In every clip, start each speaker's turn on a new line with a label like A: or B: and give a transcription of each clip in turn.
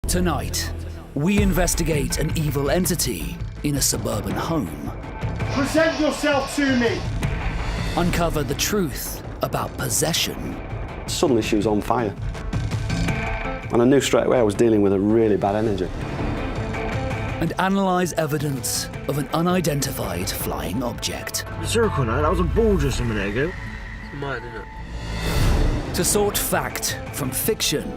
A: Tonight, we investigate an evil entity in a suburban home.
B: Present yourself to me!
A: Uncover the truth about possession.
C: Suddenly she was on fire. And I knew straight away I was dealing with a really bad energy.
A: And analyse evidence of an unidentified flying object.
B: The circle now, that was a ball just a minute ago. It's mine, isn't it?
A: To sort fact from fiction,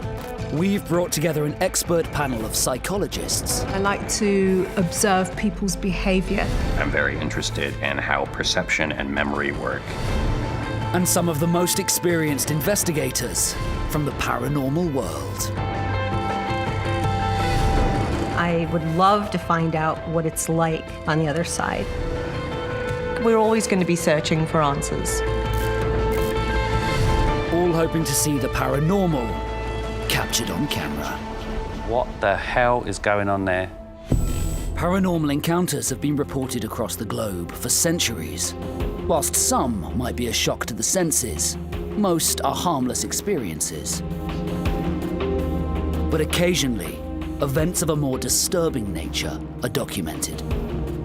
A: we've brought together an expert panel of psychologists.
D: I like to observe people's behaviour.
E: I'm very interested in how perception and memory work.
A: And some of the most experienced investigators from the paranormal world.
F: I would love to find out what it's like on the other side.
G: We're always going to be searching for answers.
A: All hoping to see the paranormal captured on camera.
H: What the hell is going on there?
A: Paranormal encounters have been reported across the globe for centuries. Whilst some might be a shock to the senses, most are harmless experiences. But occasionally, events of a more disturbing nature are documented.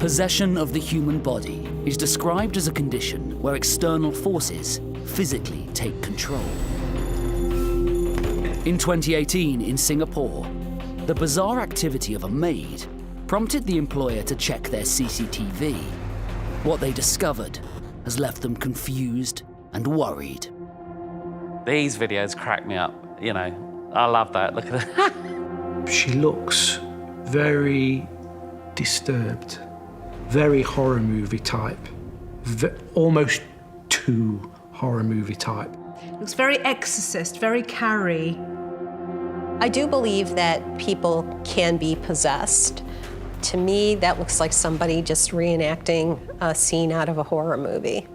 A: Possession of the human body is described as a condition where external forces physically take control. In 2018 in Singapore, the bizarre activity of a maid prompted the employer to check their CCTV. What they discovered has left them confused and worried.
H: These videos crack me up, you know. I love that, look at that.
B: She looks very disturbed, very horror movie type, almost too horror movie type.
D: Looks very Exorcist, very Carrie.
F: I do believe that people can be possessed. To me, that looks like somebody just reenacting a scene out of a horror movie.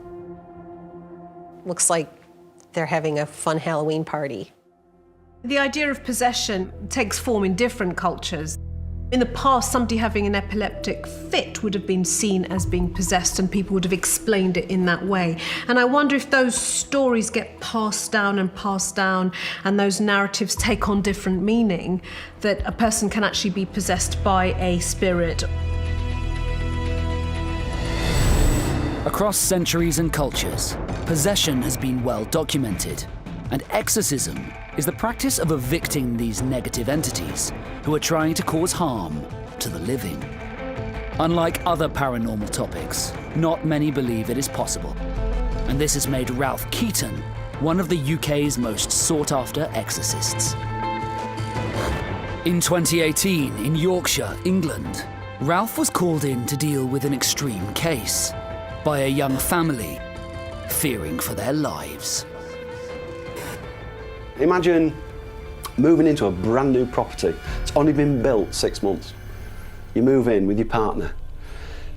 F: Looks like they're having a fun Halloween party.
D: The idea of possession takes form in different cultures. In the past, somebody having an epileptic fit would have been seen as being possessed, and people would have explained it in that way. And I wonder if those stories get passed down, and those narratives take on different meaning, that a person can actually be possessed by a spirit.
A: Across centuries and cultures, possession has been well documented, and exorcism is the practice of evicting these negative entities who are trying to cause harm to the living. Unlike other paranormal topics, not many believe it is possible. And this has made Ralph Keaton one of the UK's most sought-after exorcists. In 2018, in Yorkshire, England, Ralph was called in to deal with an extreme case by a young family fearing for their lives.
C: Imagine moving into a brand new property. It's only been built 6 months. You move in with your partner,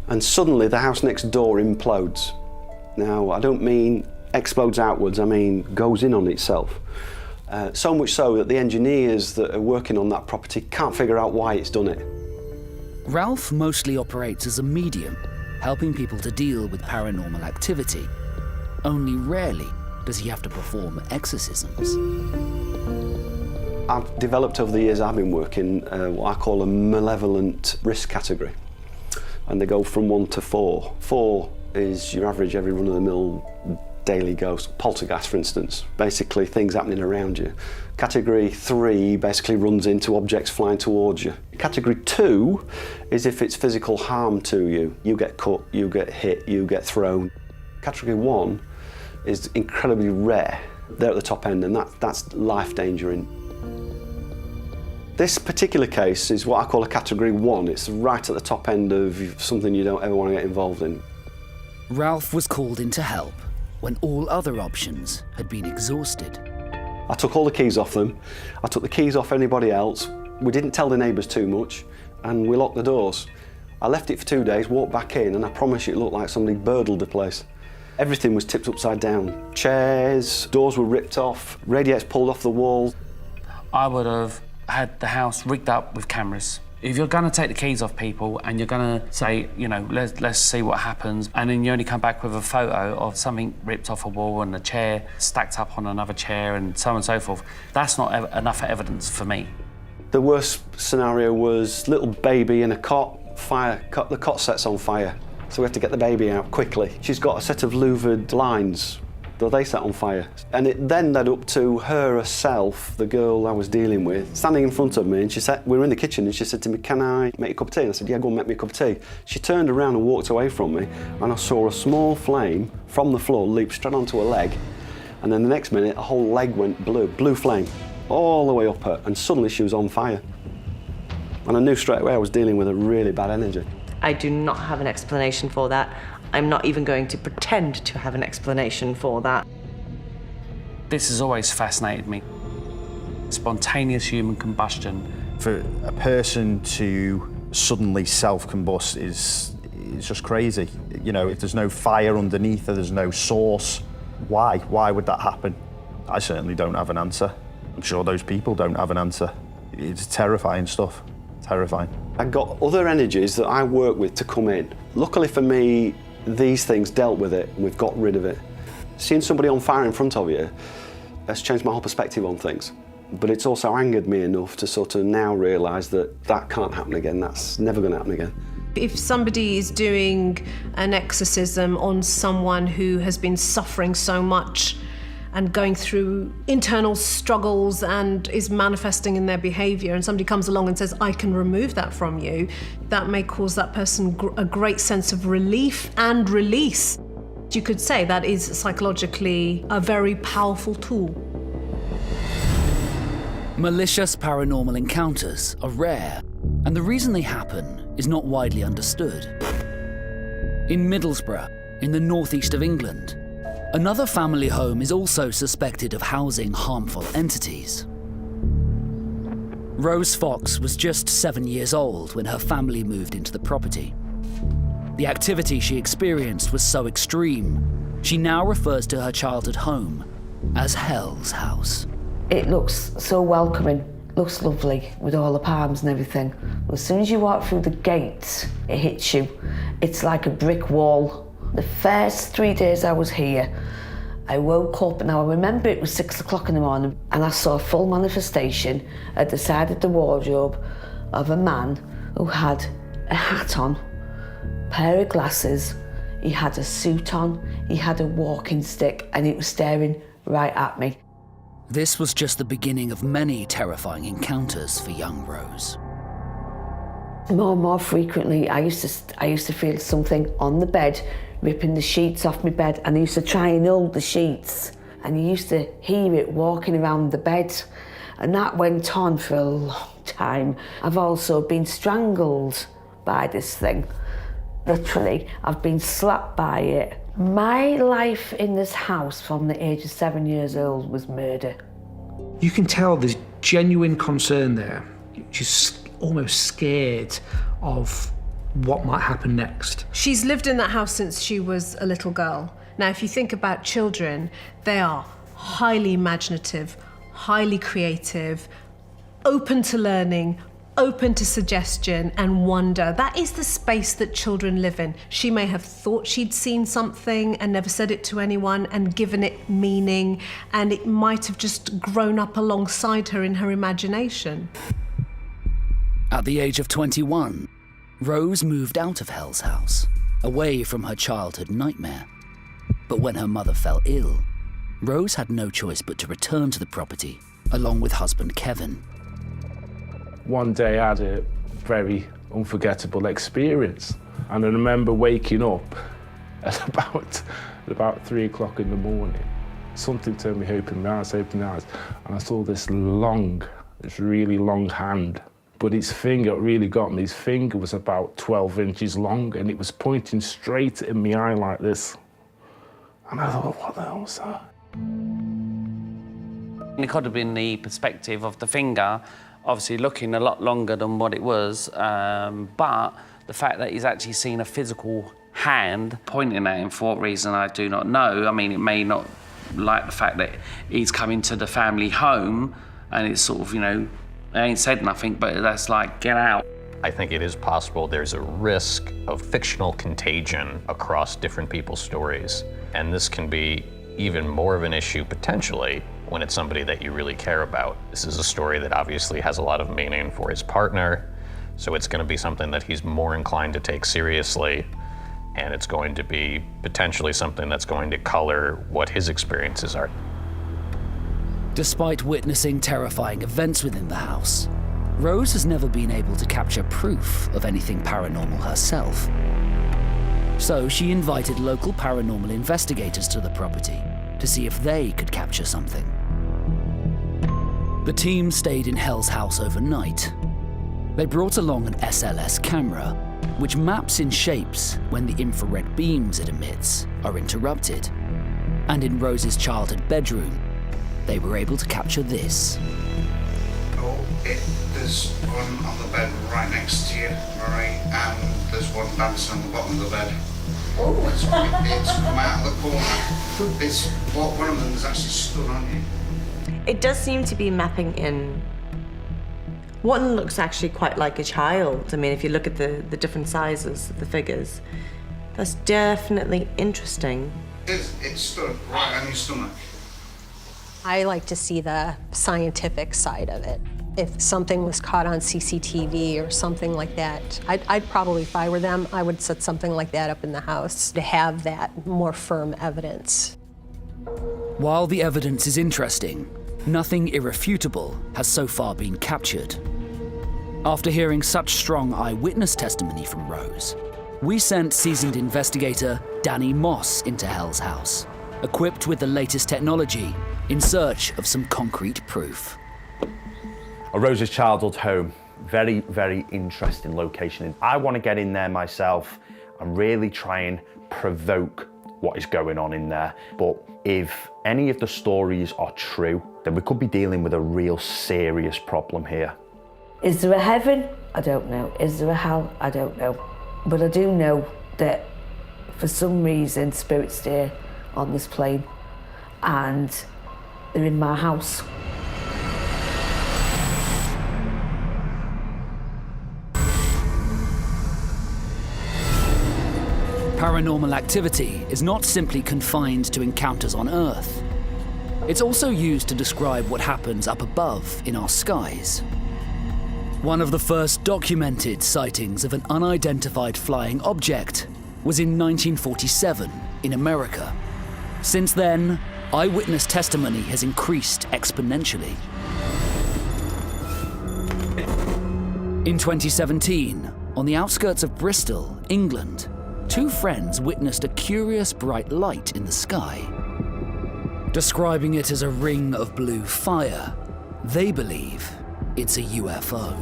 C: and suddenly the house next door implodes. Now, I don't mean explodes outwards, I mean goes in on itself. So much so that the engineers that are working on that property can't figure out why it's done it.
A: Ralph mostly operates as a medium, helping people to deal with paranormal activity. Only rarely does he have to perform exorcisms.
C: I've developed over the years I've been working what I call a malevolent risk category. And they go from 1 to 4. 4 is your average, every run-of-the-mill daily ghost. Poltergeist, for instance, basically things happening around you. Category 3 basically runs into objects flying towards you. Category 2 is if it's physical harm to you. You get cut, you get hit, you get thrown. Category 1 is incredibly rare. They're at the top end, and that's life-endangering. This particular case is what I call a Category 1. It's right at the top end of something you don't ever want to get involved in.
A: Ralph was called in to help when all other options had been exhausted.
C: I took all the keys off them. I took the keys off anybody else. We didn't tell the neighbours too much, and we locked the doors. I left it for 2 days, walked back in, and I promise you it looked like somebody burgled the place. Everything was tipped upside down. Chairs, doors were ripped off, radiators pulled off the wall.
H: I would have had the house rigged up with cameras. If you're going to take the keys off people and you're going to say, you know, let's see what happens, and then you only come back with a photo of something ripped off a wall and a chair stacked up on another chair and so on and so forth, that's not enough evidence for me.
C: The worst scenario was little baby in a cot, the cot sets on fire. So we have to get the baby out quickly. She's got a set of louvered blinds, though they set on fire. And it then led up to her herself, the girl I was dealing with, standing in front of me, and she said, we were in the kitchen, and she said to me, "Can I make you a cup of tea?" And I said, "Yeah, go and make me a cup of tea." She turned around and walked away from me, and I saw a small flame from the floor leap straight onto her leg, and then the next minute, a whole leg went blue flame, all the way up her, and suddenly she was on fire. And I knew straight away I was dealing with a really bad energy.
G: I do not have an explanation for that. I'm not even going to pretend to have an explanation for that.
H: This has always fascinated me. Spontaneous human combustion.
I: For a person to suddenly self-combust is just crazy. You know, if there's no fire underneath, there's no source, why? Why would that happen? I certainly don't have an answer. I'm sure those people don't have an answer. It's terrifying stuff, terrifying.
C: I got other energies that I work with to come in. Luckily for me, these things dealt with it and we've got rid of it. Seeing somebody on fire in front of you has changed my whole perspective on things. But it's also angered me enough to sort of now realise that that can't happen again, that's never going to happen again.
D: If somebody is doing an exorcism on someone who has been suffering so much and going through internal struggles and is manifesting in their behaviour, and somebody comes along and says, "I can remove that from you," that may cause that person a great sense of relief and release. You could say that is psychologically a very powerful tool.
A: Malicious paranormal encounters are rare, and the reason they happen is not widely understood. In Middlesbrough, in the northeast of England, another family home is also suspected of housing harmful entities. Rose Fox was just 7 years old when her family moved into the property. The activity she experienced was so extreme, she now refers to her childhood home as Hell's House.
J: It looks so welcoming, looks lovely with all the palms and everything. As soon as you walk through the gates, it hits you. It's like a brick wall. The first 3 days I was here, I woke up, and I remember it was 6 o'clock in the morning, and I saw a full manifestation at the side of the wardrobe of a man who had a hat on, pair of glasses, he had a suit on, he had a walking stick, and it was staring right at me.
A: This was just the beginning of many terrifying encounters for young Rose.
J: More and more frequently, I used to feel something on the bed, ripping the sheets off my bed, and I used to try and hold the sheets, and you used to hear it walking around the bed, and that went on for a long time. I've also been strangled by this thing. Literally, I've been slapped by it. My life in this house from the age of 7 years old was murder.
B: You can tell there's genuine concern there. She's almost scared of what might happen next.
D: She's lived in that house since she was a little girl. Now, if you think about children, they are highly imaginative, highly creative, open to learning, open to suggestion and wonder. That is the space that children live in. She may have thought she'd seen something and never said it to anyone and given it meaning, and it might have just grown up alongside her in her imagination.
A: At the age of 21, Rose moved out of Hell's House, away from her childhood nightmare. But when her mother fell ill, Rose had no choice but to return to the property, along with husband Kevin.
K: One day I had a very unforgettable experience, and I remember waking up at about 3 o'clock in the morning. Something told me, open my eyes, and I saw this really long hand. But its finger really got me. His finger was about 12 inches long, and it was pointing straight in my eye like this. And I thought, what the hell was that?
H: It could have been the perspective of the finger, obviously looking a lot longer than what it was, but the fact that he's actually seen a physical hand pointing at him for what reason I do not know. I mean, it may not like the fact that he's coming to the family home and it's sort of, you know, they ain't said nothing, but that's like, get out.
E: I think it is possible there's a risk of fictional contagion across different people's stories. And this can be even more of an issue, potentially, when it's somebody that you really care about. This is a story that obviously has a lot of meaning for his partner, so it's going to be something that he's more inclined to take seriously, and it's going to be potentially something that's going to color what his experiences are.
A: Despite witnessing terrifying events within the house, Rose has never been able to capture proof of anything paranormal herself. So she invited local paranormal investigators to the property to see if they could capture something. The team stayed in Hell's house overnight. They brought along an SLS camera, which maps in shapes when the infrared beams it emits are interrupted. And in Rose's childhood bedroom, they were able to capture this.
L: There's one on the bed right next to you, Marie, and there's one dancing on the bottom of the bed. It's come out of the corner. It's one of them is actually stood on you.
G: It does seem to be mapping in. One looks actually quite like a child. I mean, if you look at the different sizes of the figures, that's definitely interesting.
L: It's stood right on your stomach.
F: I like to see the scientific side of it. If something was caught on CCTV or something like that, I'd probably, if I were them, I would set something like that up in the house to have that more firm evidence.
A: While the evidence is interesting, nothing irrefutable has so far been captured. After hearing such strong eyewitness testimony from Rose, we sent seasoned investigator Danny Moss into Hell's house, equipped with the latest technology in search of some concrete proof.
I: Rose's childhood home, very, very interesting location. I want to get in there myself and really try and provoke what is going on in there. But if any of the stories are true, then we could be dealing with a real serious problem here.
J: Is there a heaven? I don't know. Is there a hell? I don't know. But I do know that for some reason spirits stay on this plane and they're in my house.
A: Paranormal activity is not simply confined to encounters on Earth. It's also used to describe what happens up above in our skies. One of the first documented sightings of an unidentified flying object was in 1947 in America. Since then, eyewitness testimony has increased exponentially. In 2017, on the outskirts of Bristol, England, two friends witnessed a curious bright light in the sky. Describing it as a ring of blue fire, they believe it's a UFO.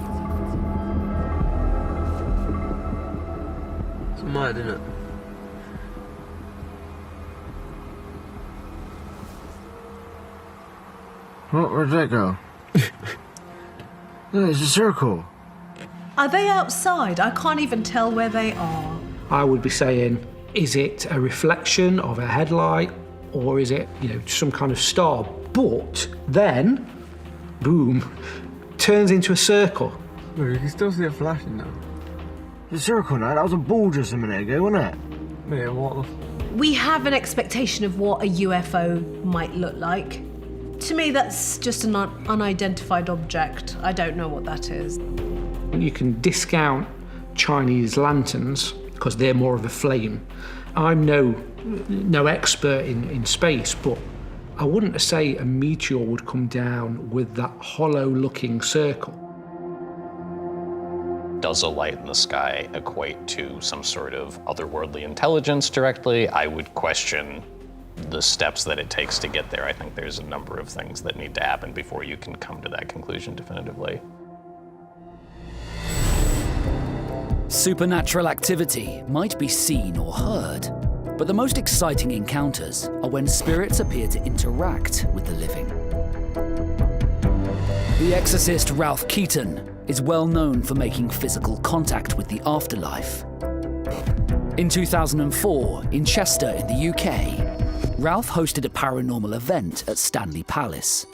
M: It's mad, isn't it? Where'd that go? No, it's a circle.
D: Are they outside? I can't even tell where they are.
B: I would be saying, is it a reflection of a headlight or is it, some kind of star? But then, boom, turns into a circle.
M: Look, you can still see it flashing now. It's a circle now. That was a ball just a minute ago, wasn't it? Yeah, what the...
D: We have an expectation of what a UFO might look like. To me, that's just an unidentified object. I don't know what that is.
B: You can discount Chinese lanterns because they're more of a flame. I'm no expert in space, but I wouldn't say a meteor would come down with that hollow-looking circle.
E: Does a light in the sky equate to some sort of otherworldly intelligence directly? I would question the steps that it takes to get there. I think there's a number of things that need to happen before you can come to that conclusion definitively.
A: Supernatural activity might be seen or heard, but the most exciting encounters are when spirits appear to interact with the living. The exorcist Ralph Keaton is well known for making physical contact with the afterlife. In 2004, in Chester in the UK, Ralph hosted a paranormal event at Stanley Palace.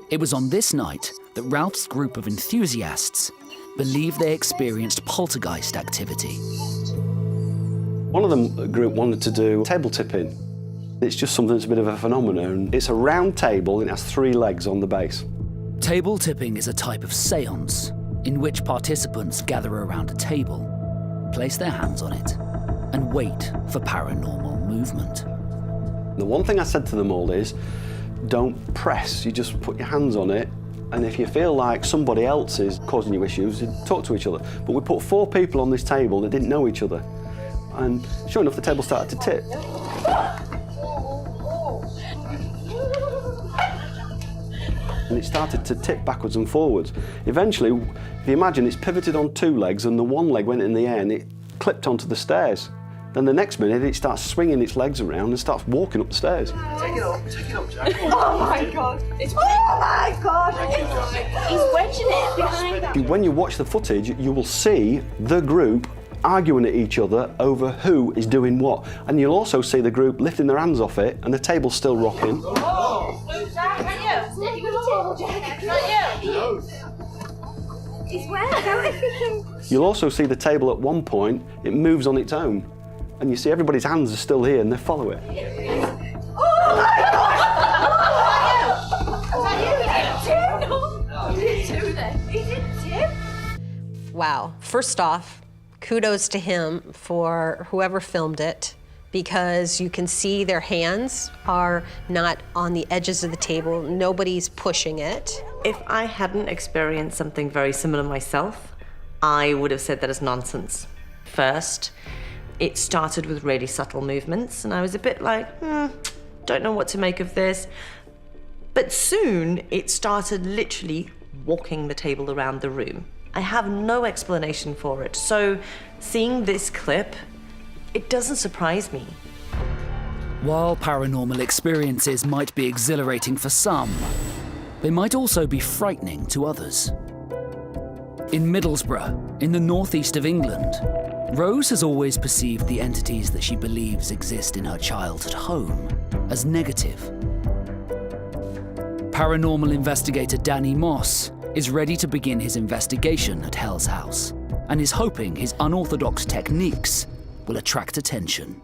A: It was on this night that Ralph's group of enthusiasts believed they experienced poltergeist activity.
C: One of the group wanted to do table tipping, It's just something that's a bit of a phenomenon. It's a round table and it has 3 legs on the base.
A: Table tipping is a type of séance in which participants gather around a table, place their hands on it, and wait for paranormal movement.
C: The one thing I said to them all is, don't press, you just put your hands on it, and if you feel like somebody else is causing you issues, you talk to each other. But we put 4 people on this table that didn't know each other, and sure enough, the table started to tip. And it started to tip backwards and forwards. Eventually, if you imagine, it's pivoted on 2 legs and the one leg went in the air and it clipped onto the stairs. Then the next minute, it starts swinging its legs around and starts walking up the stairs.
N: Take it up, Jack. Oh my God. Oh my God. He's wedging it behind that.
C: When you watch the footage, you will see the group arguing at each other over who is doing what. And you'll also see the group lifting their hands off it and the table's still rocking.
N: Jack, not you. Not you. He's where?
C: You'll also see the table at one point, it moves on its own. And you see everybody's hands are still here and they follow it.
N: Oh my God! Is that you? Is it Tim? No. Is it then? Is it Tim?
F: Wow. First off, kudos to him for whoever filmed it, because you can see their hands are not on the edges of the table. Nobody's pushing it.
G: If I hadn't experienced something very similar myself, I would have said that as nonsense. First, it started with really subtle movements, and I was a bit like, don't know what to make of this. But soon, it started literally walking the table around the room. I have no explanation for it. So seeing this clip, it doesn't surprise me.
A: While paranormal experiences might be exhilarating for some, they might also be frightening to others. In Middlesbrough, in the northeast of England, Rose has always perceived the entities that she believes exist in her childhood home as negative. Paranormal investigator Danny Moss is ready to begin his investigation at Hell's House and is hoping his unorthodox techniques will attract attention.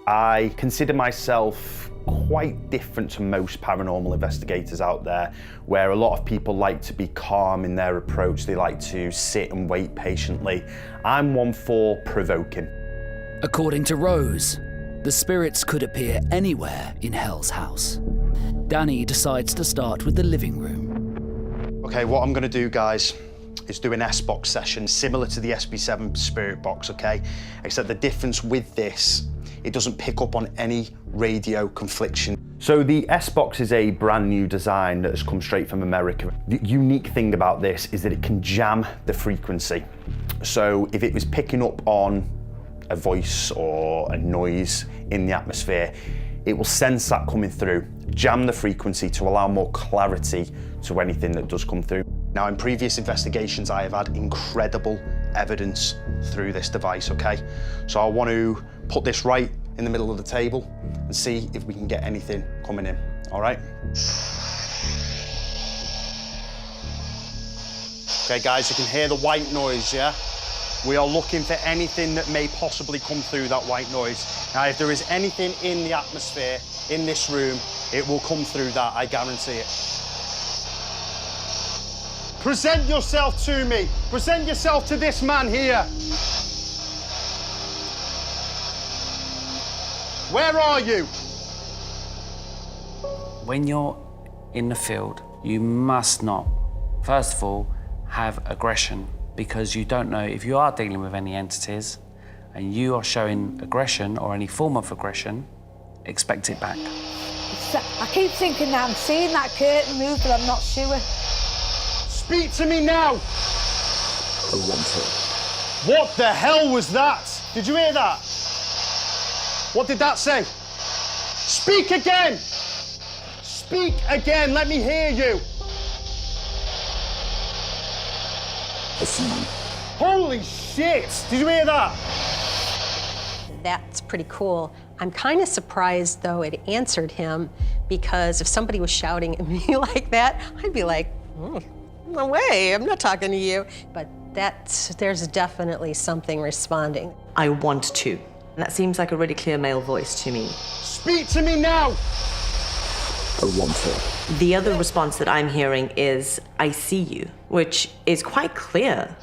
I: I consider myself quite different to most paranormal investigators out there, where a lot of people like to be calm in their approach. They like to sit and wait patiently. I'm one for provoking.
A: According to Rose, the spirits could appear anywhere in Hell's House. Danny decides to start with the living room.
I: Okay, what I'm gonna do, guys, is do an S-box session similar to the SB7 spirit box, okay? Except the difference with this, it doesn't pick up on any radio confliction. So the S-box is a brand new design that has come straight from America. The unique thing about this is that it can jam the frequency. So if it was picking up on a voice or a noise in the atmosphere, it will sense that coming through, jam the frequency to allow more clarity to anything that does come through. Now, in previous investigations, I have had incredible evidence through this device, okay? So I want to put this right in the middle of the table and see if we can get anything coming in, all right? Okay, guys, you can hear the white noise, yeah? We are looking for anything that may possibly come through that white noise. Now, if there is anything in the atmosphere, in this room, it will come through that, I guarantee it. Present yourself to me. Present yourself to this man here. Where are you?
H: When you're in the field, you must not, first of all, have aggression, because you don't know if you are dealing with any entities and you are showing aggression or any form of aggression, expect it back.
J: I keep thinking that I'm seeing that curtain move, but I'm not sure.
I: Speak to me now!
C: I want it.
I: What the hell was that? Did you hear that? What did that say? Speak again! Speak again, let me hear you! Holy shit! Did you hear that?
F: That's pretty cool. I'm kind of surprised, though, it answered him, because if somebody was shouting at me like that, I'd be like, no way, I'm not talking to you. But there's definitely something responding.
G: I want to. And that seems like a really clear male voice to me.
M: Speak to me now!
I: I want to.
G: The other response that I'm hearing is, I see you, which is quite clear.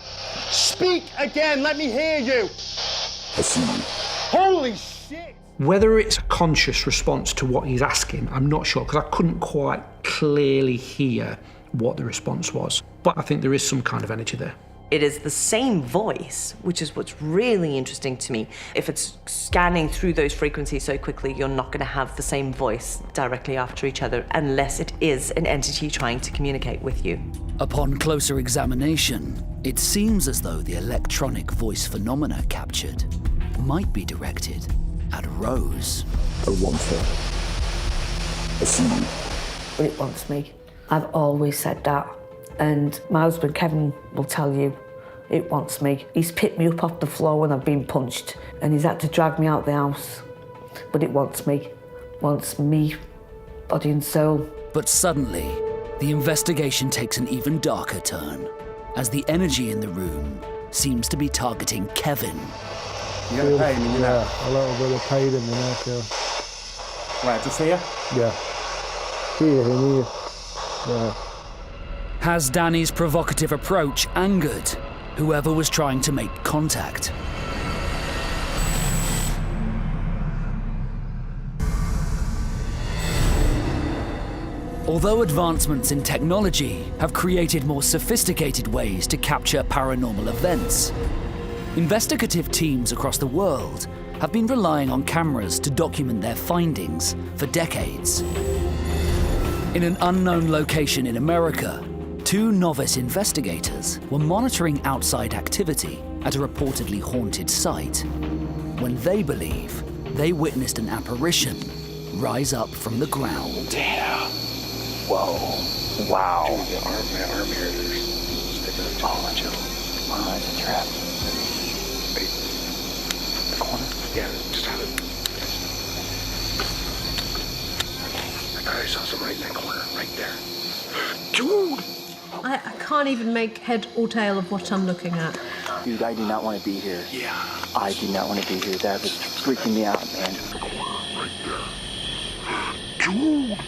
M: Speak again, let me hear you!
I: I see you.
M: Holy shit!
B: Whether it's a conscious response to what he's asking, I'm not sure, because I couldn't quite clearly hear what the response was. But I think there is some kind of energy there.
G: It is the same voice, which is what's really interesting to me. If it's scanning through those frequencies so quickly, you're not going to have the same voice directly after each other unless it is an entity trying to communicate with you.
A: Upon closer examination, it seems as though the electronic voice phenomena captured might be directed at Rose.
I: I want to. I see you.
J: But it wants me. I've always said that. And my husband, Kevin, will tell you, it wants me. He's picked me up off the floor when I've been punched, and he's had to drag me out the house. But it wants me. Wants me, body and soul.
A: But suddenly, the investigation takes an even darker turn, as the energy in the room seems to be targeting Kevin.
K: You got pain in your neck? Yeah, a little bit of pain in the neck, yeah.
I: Where, just here?
K: Yeah. Here. Yeah.
A: Has Danny's provocative approach angered whoever was trying to make contact? Although advancements in technology have created more sophisticated ways to capture paranormal events, investigative teams across the world have been relying on cameras to document their findings for decades. In an unknown location in America, 2 novice investigators were monitoring outside activity at a reportedly haunted site when they believe they witnessed an apparition rise up from the ground.
I: Damn. Whoa. Wow.
L: Dude, the arm here, there's sticking a bunch of them.
I: Wow, it's a trap.
L: Wait.
I: The corner?
L: Yeah, just have it. I thought I saw some right in that corner, right there. Dude!
D: I can't even make head or tail of what I'm looking at.
I: Dude, I do not want to be here.
L: Yeah.
I: I do not want to be here. That was freaking me out, man.
L: Dude!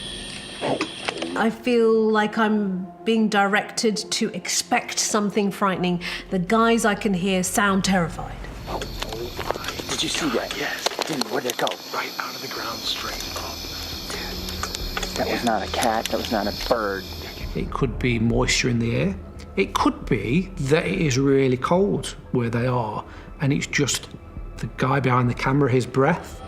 D: I feel like I'm being directed to expect something frightening. The guys I can hear sound terrified.
L: Oh
I: Did you see that?
L: Yes.
I: Dude, where'd it go?
L: Right out of the ground, straight up. Dude.
I: That was not a cat. That was not a bird.
B: It could be moisture in the air. It could be that it is really cold where they are, and it's just the guy behind the camera, his breath.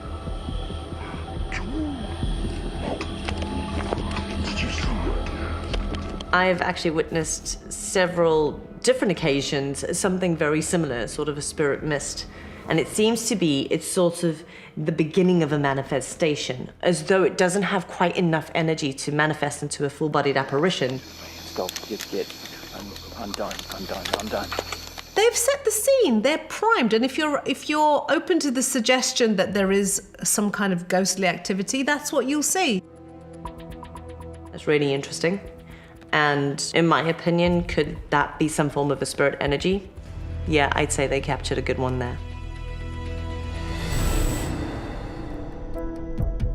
G: I've actually witnessed several different occasions something very similar, sort of a spirit mist. And it seems to be, it's sort of the beginning of a manifestation, as though it doesn't have quite enough energy to manifest into a full-bodied apparition.
I: Let's go. Get. I'm done.
D: They've set the scene. They're primed, and if you're open to the suggestion that there is some kind of ghostly activity, that's what you'll see.
G: That's really interesting. And in my opinion, could that be some form of a spirit energy? Yeah, I'd say they captured a good one there.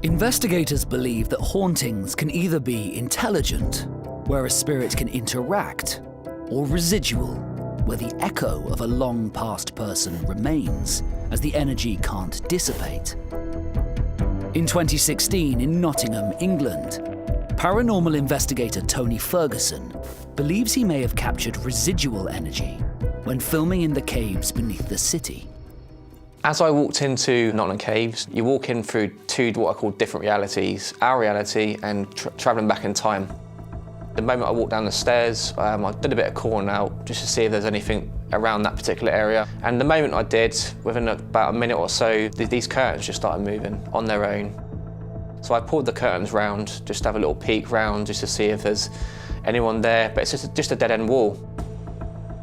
A: Investigators believe that hauntings can either be intelligent, where a spirit can interact, or residual, where the echo of a long-past person remains, as the energy can't dissipate. In 2016, in Nottingham, England, paranormal investigator Tony Ferguson believes he may have captured residual energy when filming in the caves beneath the city.
O: As I walked into Nottingham Caves, you walk in through 2 what I call different realities, our reality and travelling back in time. The moment I walked down the stairs, I did a bit of calling out just to see if there's anything around that particular area. And the moment I did, within about a minute or so, these curtains just started moving on their own. So I pulled the curtains round, just to have a little peek round, just to see if there's anyone there, but it's just a dead-end wall.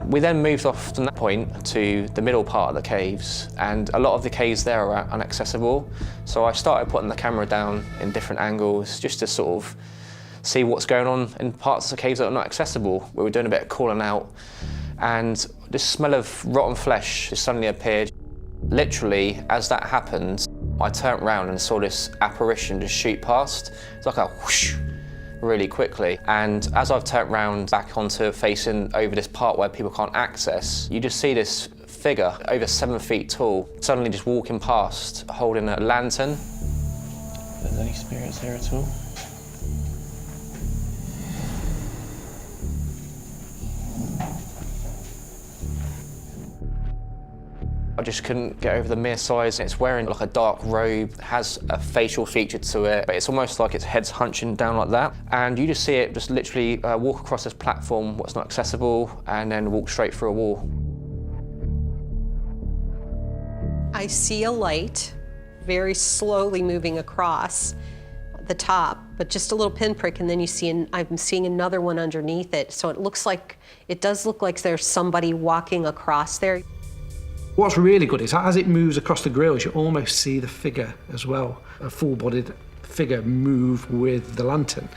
O: We then moved off from that point to the middle part of the caves, and a lot of the caves there are inaccessible. So I started putting the camera down in different angles, just to sort of see what's going on in parts of the caves that are not accessible. We were doing a bit of calling out, and this smell of rotten flesh just suddenly appeared. Literally, as that happened, I turned around and saw this apparition just shoot past. It's like a whoosh, really quickly. And as I've turned around back onto facing over this part where people can't access, you just see this figure over 7 feet tall, suddenly just walking past, holding a lantern. Are there any spirits here at all? I just couldn't get over the mere size. It's wearing like a dark robe, has a facial feature to it, but it's almost like its head's hunching down like that. And you just see it just literally walk across this platform, what's not accessible, and then walk straight through a wall.
F: I see a light very slowly moving across the top, but just a little pinprick, and then I'm seeing another one underneath it. So it does look like there's somebody walking across there.
B: What's really good is as it moves across the grills, you almost see the figure as well, a full-bodied figure move with the lantern,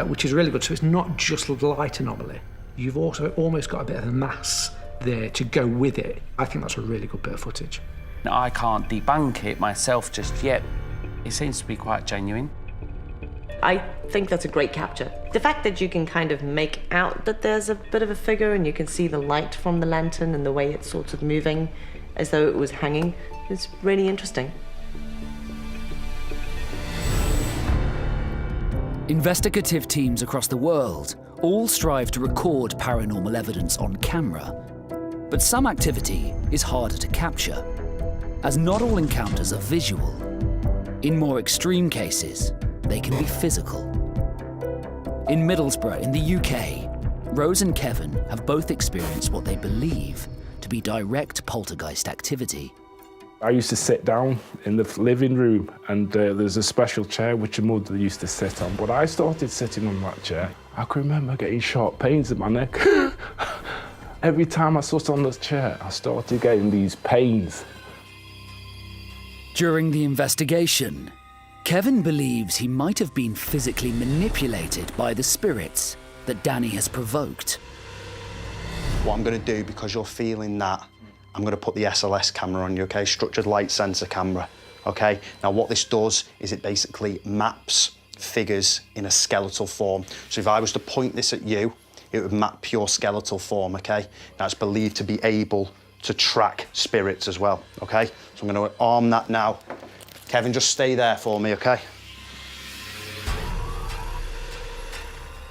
B: which is really good. So it's not just a light anomaly. You've also almost got a bit of a mass there to go with it. I think that's a really good bit of footage.
H: I can't debunk it myself just yet. It seems to be quite genuine.
G: I think that's a great capture. The fact that you can kind of make out that there's a bit of a figure and you can see the light from the lantern and the way it's sort of moving as though it was hanging is really interesting.
A: Investigative teams across the world all strive to record paranormal evidence on camera, but some activity is harder to capture, as not all encounters are visual. In more extreme cases, they can be physical. In Middlesbrough, in the UK, Rose and Kevin have both experienced what they believe to be direct poltergeist activity.
K: I used to sit down in the living room, and there's a special chair which your mother used to sit on. When I started sitting on that chair, I can remember getting sharp pains in my neck. Every time I sat on this chair, I started getting these pains.
A: During the investigation, Kevin believes he might have been physically manipulated by the spirits that Danny has provoked.
I: What I'm going to do, because you're feeling that, I'm going to put the SLS camera on you, OK? Structured light sensor camera, OK? Now, what this does is it basically maps figures in a skeletal form. So if I was to point this at you, it would map your skeletal form, OK? Now, it's believed to be able to track spirits as well, OK? So I'm going to arm that now. Kevin, just stay there for me, OK?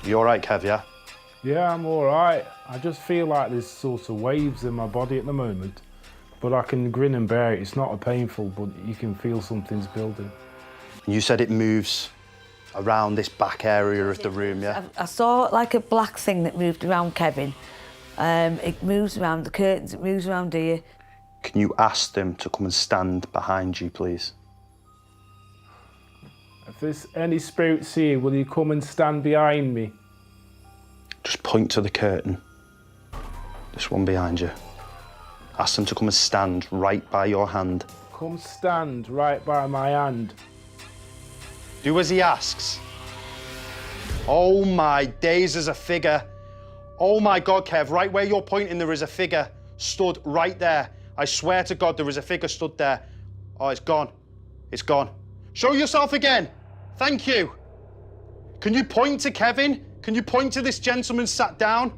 I: You all right, Kev, yeah?
K: Yeah, I'm all right. I just feel like there's sort of waves in my body at the moment, but I can grin and bear it. It's not painful, but you can feel something's building.
I: You said it moves around this back area of the room, yeah?
J: I saw like a black thing that moved around Kevin. It moves around the curtains, it moves around here.
I: Can you ask them to come and stand behind you, please?
K: If there's any spirits here, will you come and stand behind me?
I: Just point to the curtain. This one behind you. Ask them to come and stand right by your hand.
K: Come stand right by my hand.
I: Do as he asks. Oh my days, there's a figure. Oh my God, Kev, right where you're pointing, there is a figure stood right there. I swear to God, there is a figure stood there. Oh, it's gone. It's gone. Show yourself again. Thank you. Can you point to Kevin? Can you point to this gentleman sat down?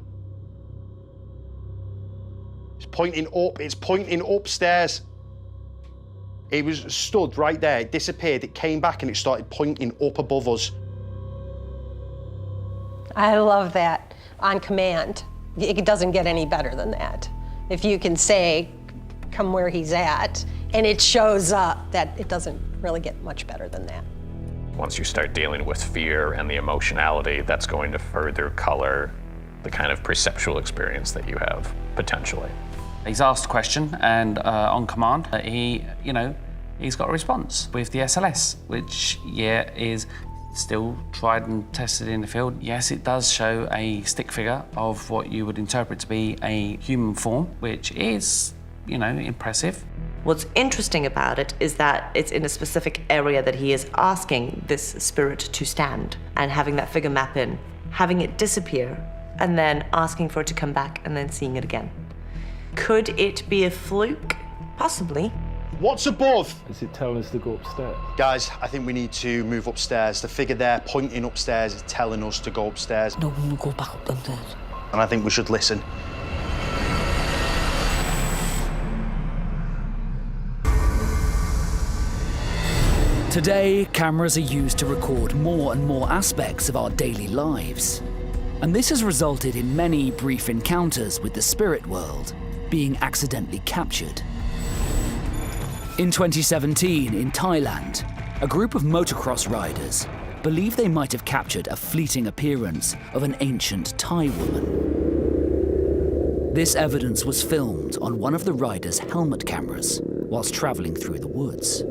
I: It's pointing up, it's pointing upstairs. It was stood right there, it disappeared, it came back and it started pointing up above us.
F: I love that. On command. It doesn't get any better than that. If you can say, come where he's at, and it shows up, that it doesn't really get much better than that.
E: Once you start dealing with fear and the emotionality, that's going to further color the kind of perceptual experience that you have, potentially.
H: He's asked a question, and on command, he's got a response with the SLS, which, is still tried and tested in the field. Yes, it does show a stick figure of what you would interpret to be a human form, which is, impressive.
G: What's interesting about it is that it's in a specific area that he is asking this spirit to stand and having that figure map in, having it disappear, and then asking for it to come back and then seeing it again. Could it be a fluke? Possibly.
I: What's above?
K: Is it telling us to go upstairs?
I: Guys, I think we need to move upstairs. The figure there pointing upstairs is telling us to go upstairs.
J: No, we'll go back up them stairs.
I: And I think we should listen.
A: Today, cameras are used to record more and more aspects of our daily lives. And this has resulted in many brief encounters with the spirit world being accidentally captured. In 2017, in Thailand, a group of motocross riders believe they might have captured a fleeting appearance of an ancient Thai woman. This evidence was filmed on one of the riders' helmet cameras whilst traveling through the woods.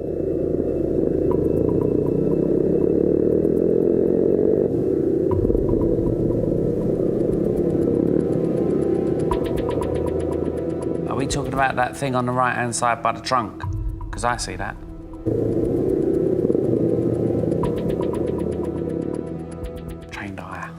H: Are we talking about that thing on the right-hand side by the trunk? Because I see that. Trained eye.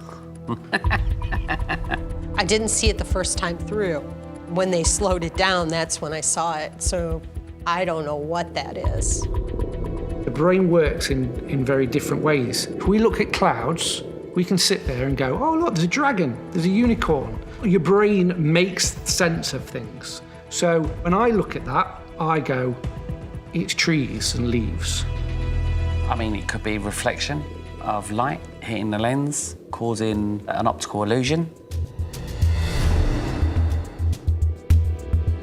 F: I didn't see it the first time through. When they slowed it down, that's when I saw it. So I don't know what that is.
B: The brain works in very different ways. If we look at clouds, we can sit there and go, oh, look, there's a dragon, there's a unicorn. Your brain makes sense of things. So when I look at that, I go, it's trees and leaves.
H: I mean, it could be reflection of light hitting the lens, causing an optical illusion.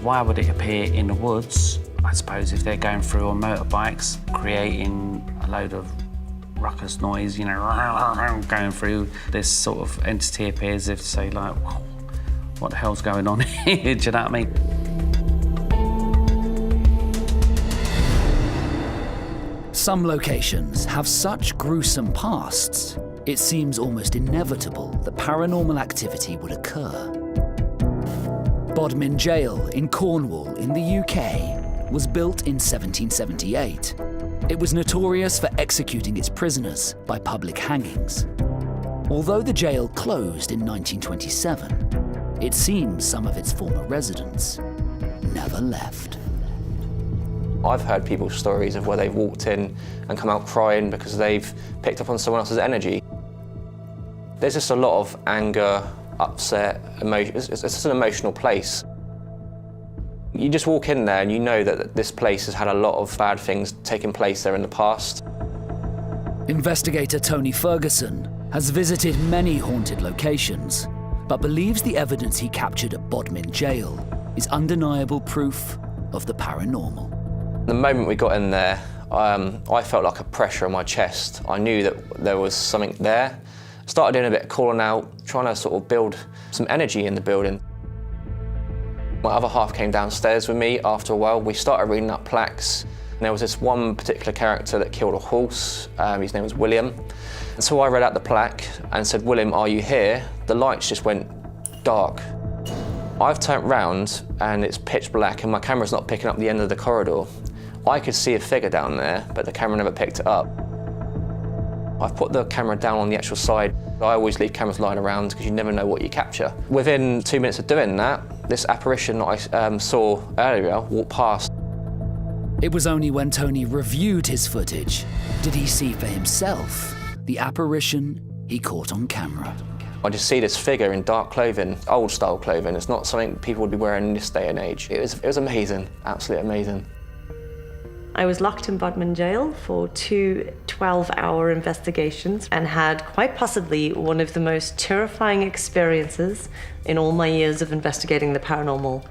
H: Why would it appear in the woods? I suppose if they're going through on motorbikes, creating a load of ruckus noise, you know, going through, this sort of entity appears as if to say, like, what the hell's going on here? Do you know what I mean?
A: Some locations have such gruesome pasts, it seems almost inevitable that paranormal activity would occur. Bodmin Jail in Cornwall in the UK was built in 1778. It was notorious for executing its prisoners by public hangings. Although the jail closed in 1927, it seems some of its former residents never left.
O: I've heard people's stories of where they've walked in and come out crying because they've picked up on someone else's energy. There's just a lot of anger, upset, emotion. It's just an emotional place. You just walk in there and you know that this place has had a lot of bad things taking place there in the past.
A: Investigator Tony Ferguson has visited many haunted locations, but believes the evidence he captured at Bodmin Jail is undeniable proof of the paranormal.
O: The moment we got in there, I felt like a pressure on my chest. I knew that there was something there. Started doing a bit of calling out, trying to sort of build some energy in the building. My other half came downstairs with me after a while. We started reading up plaques. And there was this one particular character that killed a horse. His name was William. And so I read out the plaque and said, William, are you here? The lights just went dark. I've turned round and it's pitch black and my camera's not picking up the end of the corridor. I could see a figure down there, but the camera never picked it up. I've put the camera down on the actual side. I always leave cameras lying around because you never know what you capture. Within 2 minutes of doing that, this apparition that I saw earlier walked past.
A: It was only when Tony reviewed his footage did he see for himself the apparition he caught on camera.
O: I just see this figure in dark clothing, old style clothing. It's not something people would be wearing in this day and age. It was amazing, absolutely amazing.
G: I was locked in Bodmin Jail for 2 12-hour investigations and had quite possibly one of the most terrifying experiences in all my years of investigating the paranormal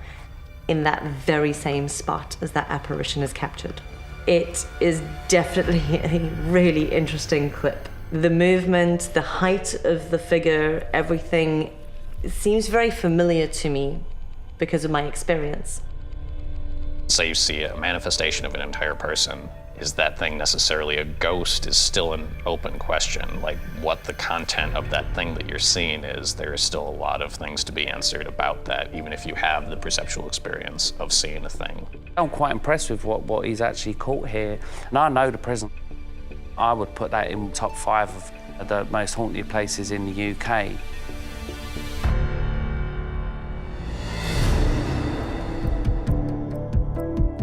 G: in that very same spot as that apparition is captured. It is definitely a really interesting clip. The movement, the height of the figure, everything seems very familiar to me because of my experience.
E: Say you see a manifestation of an entire person, is that thing necessarily a ghost is still an open question. Like what the content of that thing that you're seeing is, there is still a lot of things to be answered about that, even if you have the perceptual experience of seeing a thing.
H: I'm quite impressed with what he's actually caught here. And I know the prison. I would put that in top 5 of the most haunted places in the UK.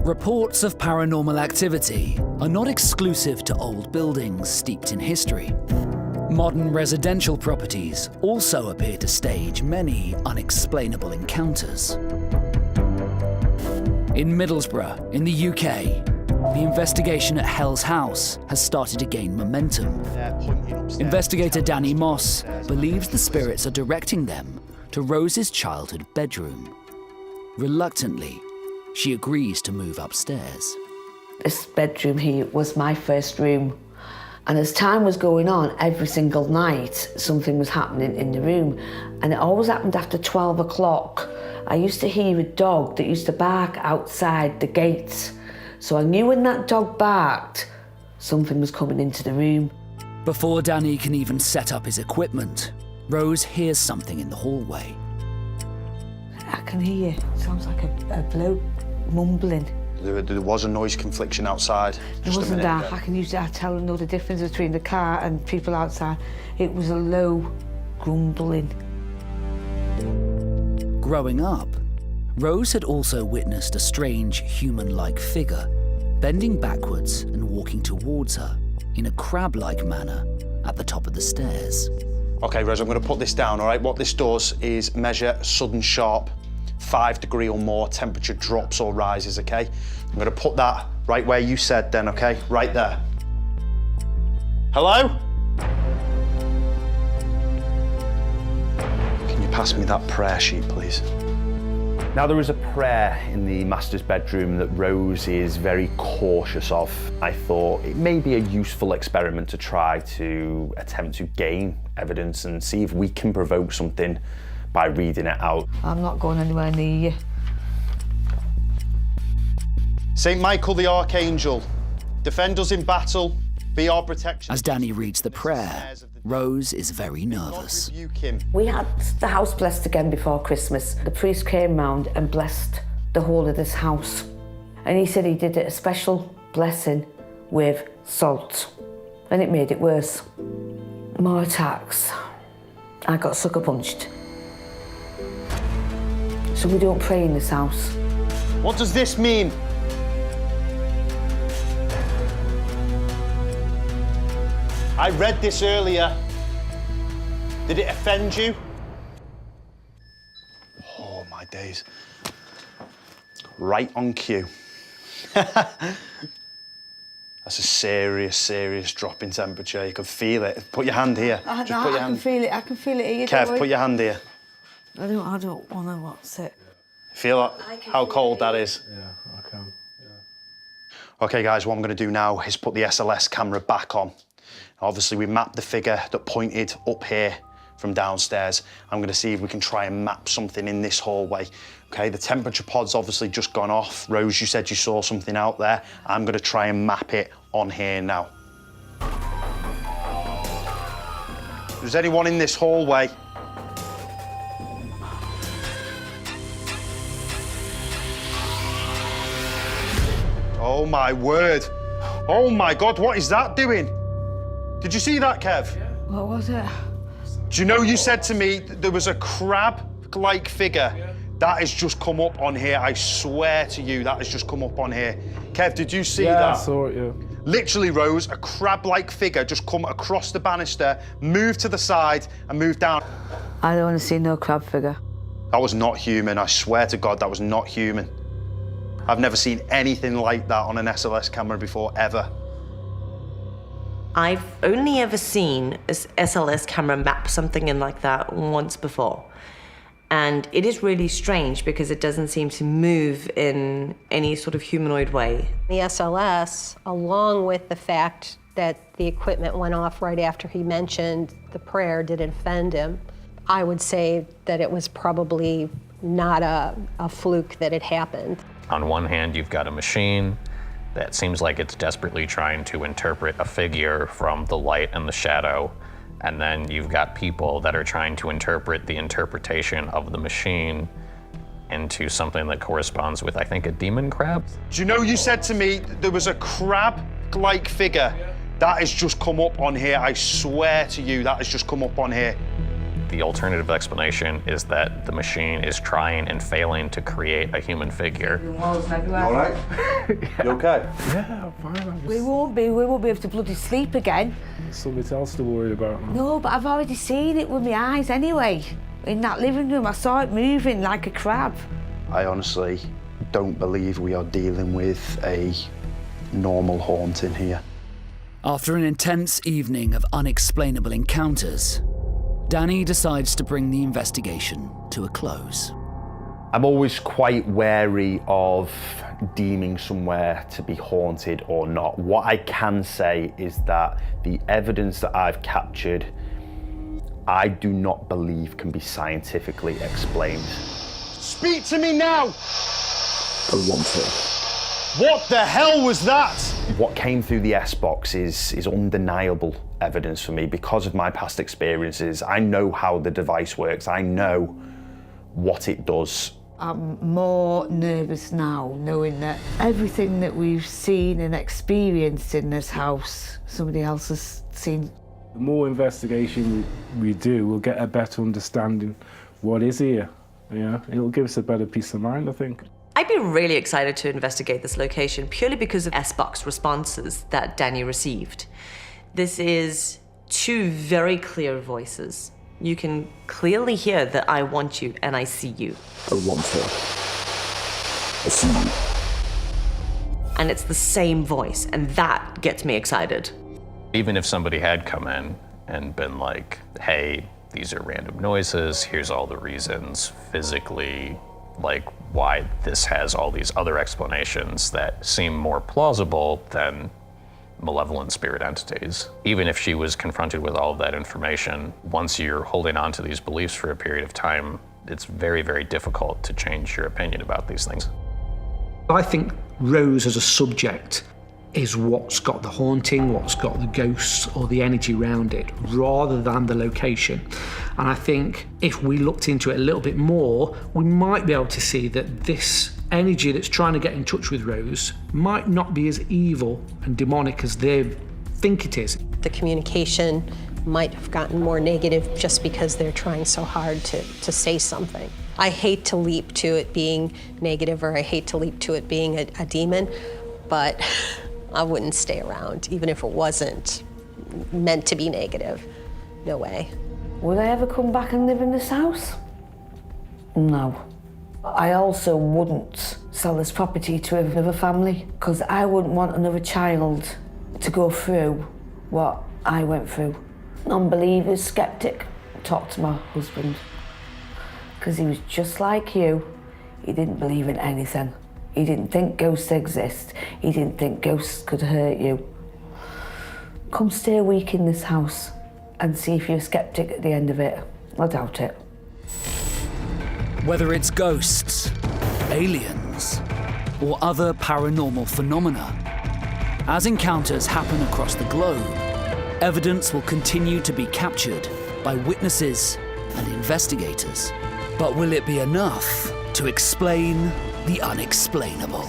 A: Reports of paranormal activity are not exclusive to old buildings steeped in history. Modern residential properties also appear to stage many unexplainable encounters. In Middlesbrough, in the UK, the investigation at Hell's House has started to gain momentum. Investigator Danny Moss believes the spirits are directing them to Rose's childhood bedroom. Reluctantly, she agrees to move upstairs.
J: This bedroom here was my first room. And as time was going on, every single night, something was happening in the room. And it always happened after 12 o'clock. I used to hear a dog that used to bark outside the gates. So I knew when that dog barked, something was coming into the room.
A: Before Danny can even set up his equipment, Rose hears something in the hallway.
J: I can hear, it sounds like a bloke mumbling.
I: There was a noise confliction outside.
J: It wasn't that. I can usually know the difference between the car and people outside. It was a low grumbling.
A: Growing up, Rose had also witnessed a strange human-like figure bending backwards and walking towards her in a crab-like manner at the top of the stairs.
I: OK, Rose, I'm going to put this down, all right? What this does is measure sudden sharp 5 degree or more temperature drops or rises, OK? I'm going to put that right where you said then, OK? Right there. Hello? Can you pass me that prayer sheet, please? Now, there is a prayer in the master's bedroom that Rose is very cautious of. I thought it may be a useful experiment to try to attempt to gain evidence and see if we can provoke something by reading it out.
J: I'm not going anywhere near you.
I: Saint Michael the Archangel, defend us in battle, be our protection.
A: As Danny reads the prayer, Rose is very nervous.
J: We had the house blessed again before Christmas. The priest came round and blessed the whole of this house. And he said he did a special blessing with salt. And it made it worse. More attacks. I got sucker punched. So we don't pray in this house.
I: What does this mean? I read this earlier. Did it offend you? Oh, my days. Right on cue. That's a serious, serious drop in temperature. You can feel it. Put your hand here.
J: Just put your hand. I can feel it here.
I: Kev, put your hand here.
J: I don't want to watch it.
I: Feel how cold that is?
K: Yeah, I can. Yeah.
I: OK, guys, what I'm going to do now is put the SLS camera back on. Obviously, we mapped the figure that pointed up here from downstairs. I'm going to see if we can try and map something in this hallway. OK, the temperature pod's obviously just gone off. Rose, you said you saw something out there. I'm going to try and map it on here now. Is anyone in this hallway? Oh, my word. Oh, my God, what is that doing? Did you see that, Kev?
J: What was it?
I: Do you know you said to me there was a crab-like figure? That has just come up on here. I swear to you, that has just come up on here. Kev, did you see that?
K: Yeah, I saw it, yeah.
I: Literally, Rose, a crab-like figure just come across the banister, moved to the side and moved down.
J: I don't want to see no crab figure.
I: That was not human. I swear to God, that was not human. I've never seen anything like that on an SLS camera before, ever.
G: I've only ever seen an SLS camera map something in like that once before. And it is really strange because it doesn't seem to move in any sort of humanoid way.
F: The SLS, along with the fact that the equipment went off right after he mentioned the prayer didn't offend him, I would say that it was probably not a fluke that it happened.
E: On one hand, you've got a machine that seems like it's desperately trying to interpret a figure from the light and the shadow. And then you've got people that are trying to interpret the interpretation of the machine into something that corresponds with, I think, a demon crab.
I: Do you know you said to me there was a crab-like figure? That has just come up on here. I swear to you, that has just come up on here.
E: The alternative explanation is that the machine is trying and failing to create a human figure.
C: You all right? You okay?
K: Yeah, I'm fine.
J: We won't be able to bloody sleep again.
K: Something else to worry about now.
J: No, but I've already seen it with my eyes anyway. In that living room, I saw it moving like a crab.
I: I honestly don't believe we are dealing with a normal haunting here.
A: After an intense evening of unexplainable encounters, Danny decides to bring the investigation to a close.
I: I'm always quite wary of deeming somewhere to be haunted or not. What I can say is that the evidence that I've captured, I do not believe can be scientifically explained.
M: Speak to me now!
I: I want to.
M: What the hell was that?
I: What came through the S-box is undeniable evidence for me because of my past experiences. I know how the device works. I know what it does.
J: I'm more nervous now, knowing that everything that we've seen and experienced in this house, somebody else has seen.
K: The more investigation we do, we'll get a better understanding what is here. Yeah, it'll give us a better peace of mind, I think.
G: I'd be really excited to investigate this location purely because of S-box responses that Danny received. This is two very clear voices. You can clearly hear that I want you and I see you.
I: I want to. I see you.
G: And it's the same voice, and that gets me excited.
E: Even if somebody had come in and been like, hey, these are random noises, here's all the reasons physically, like why this has all these other explanations that seem more plausible than malevolent spirit entities. Even if she was confronted with all of that information, once you're holding on to these beliefs for a period of time, it's very, very difficult to change your opinion about these things.
B: I think Rose as a subject is what's got the haunting, what's got the ghosts or the energy around it, rather than the location. And I think if we looked into it a little bit more, we might be able to see that this energy that's trying to get in touch with Rose might not be as evil and demonic as they think it is.
F: The communication might have gotten more negative just because they're trying so hard to say something. I hate to leap to it being negative, or I hate to leap to it being a demon, but I wouldn't stay around, even if it wasn't meant to be negative. No way.
J: Would I ever come back and live in this house? No. I also wouldn't sell this property to another family, because I wouldn't want another child to go through what I went through. Non-believer, skeptic, talked to my husband, because he was just like you. He didn't believe in anything. He didn't think ghosts exist. He didn't think ghosts could hurt you. Come stay a week in this house and see if you're a skeptic at the end of it. I doubt it.
A: Whether it's ghosts, aliens, or other paranormal phenomena, as encounters happen across the globe, evidence will continue to be captured by witnesses and investigators. But will it be enough to explain the unexplainable?